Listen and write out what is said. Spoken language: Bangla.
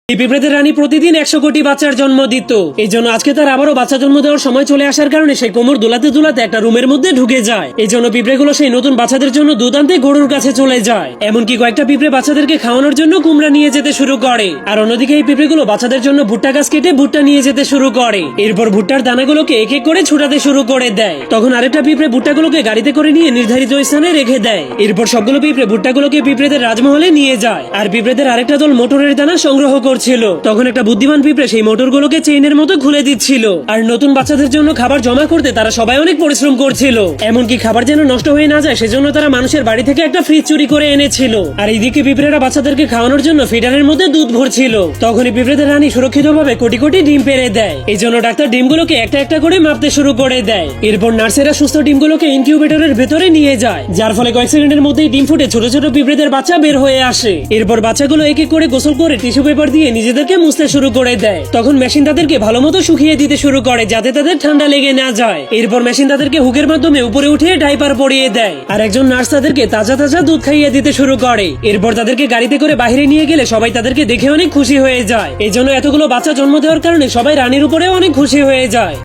এই পিঁপড়েদের রানী প্রতিদিন 100 কোটি বাচ্চার জন্ম দিত। এই জন্য আজকে তার আবারও বাচ্চা জন্ম দেওয়ার সময় চলে আসার কারণে সেই কোমর দুলাতে দুলাতে একটা রুমের মধ্যে ঢুকে যায়। এই জন্য পিঁপড়েগুলো সেই নতুন বাচ্চাদের জন্য দুধ আনতে গরুর কাছে চলে যায়। এমনকি কয়েকটা পিঁপড়ে বাচ্চাদেরকে খাওয়ানোর জন্য কুমড়া নিয়ে যেতে শুরু করে। আর অন্যদিকে এই পিঁপড়েগুলো বাচ্চাদের জন্য ভুট্টা গাছ কেটে ভুট্টা নিয়ে যেতে শুরু করে। এরপর ভুট্টার দানাগুলোকে এক এক করে ছুটাতে শুরু করে দেয়। তখন আরেকটা পিঁপড়ে ভুট্টাগুলোকে গাড়িতে করে নিয়ে নির্ধারিত স্থানে রেখে দেয়। এরপর সবগুলো পিঁপড়ে ভুট্টাগুলোকে পিঁপড়েদের রাজমহলে নিয়ে যায়। আর পিঁপড়েদের আরেকটা দল মোটরের দানা সংগ্রহ করছিল। তখন একটা বুদ্ধিমান পিঁপড়ে সেই মোটরগুলোকে চেইনের মতো খুলে দিচ্ছিল। আর নতুন বাচ্চাদের জন্য খাবার জমা করতে তারা সবাই অনেক পরিশ্রম করছিল। এমনকি খাবার যেন নষ্ট হয়ে না যায় সেজন্য তারা মানুষের বাড়ি থেকে একটা ফ্রিজ চুরি করে এনেছিল। আর এইদিকে পিঁপড়েরা বাচ্চাদেরকে খাওয়ানোর জন্য ফিডারের মধ্যে দুধ ভরছিল। তখনই পিঁপড়েদের রানী সুরক্ষিতভাবে কোটি কোটি ডিম পেড়ে দেয়। এই জন্য ডাক্তার ডিমগুলোকে একটা একটা করে মাপতে শুরু করে দেয়। এরপর নার্সেরা সুস্থ ডিমগুলোকে ইনকিউবেটরের ভেতরে নিয়ে যায়, যার ফলে কয়েক সেকেন্ডের মধ্যেই ডিম ফুটে ছোট ছোট পিঁপড়েদের বাচ্চা বের হয়ে আসে। এরপর বাচ্চাগুলো এক এক করে গোসল করে টিস্যু পেপার দিয়ে নিজেদেরকে মুছতে শুরু করে দেয়। তখন মেশিন তাদেরকে ভালো মতো শুকিয়ে দিতে শুরু করে যাতে তাদের ঠান্ডা লেগে না যায়। এরপর মেশিন তাদেরকে হুকের মাধ্যমে উপরে উঠিয়ে ডাইপার পরিয়ে দেয়। আর একজন নার্স তাদেরকে তাজা তাজা দুধ খাইয়ে দিতে শুরু করে। এরপর তাদেরকে গাড়িতে করে বাইরে নিয়ে গেলে সবাই তাদেরকে দেখে অনেক খুশি হয়ে যায়। এই জন্য এতগুলো বাচ্চা জন্ম দেওয়ার কারণে সবাই রানীর উপরে অনেক খুশি হয়ে যায়।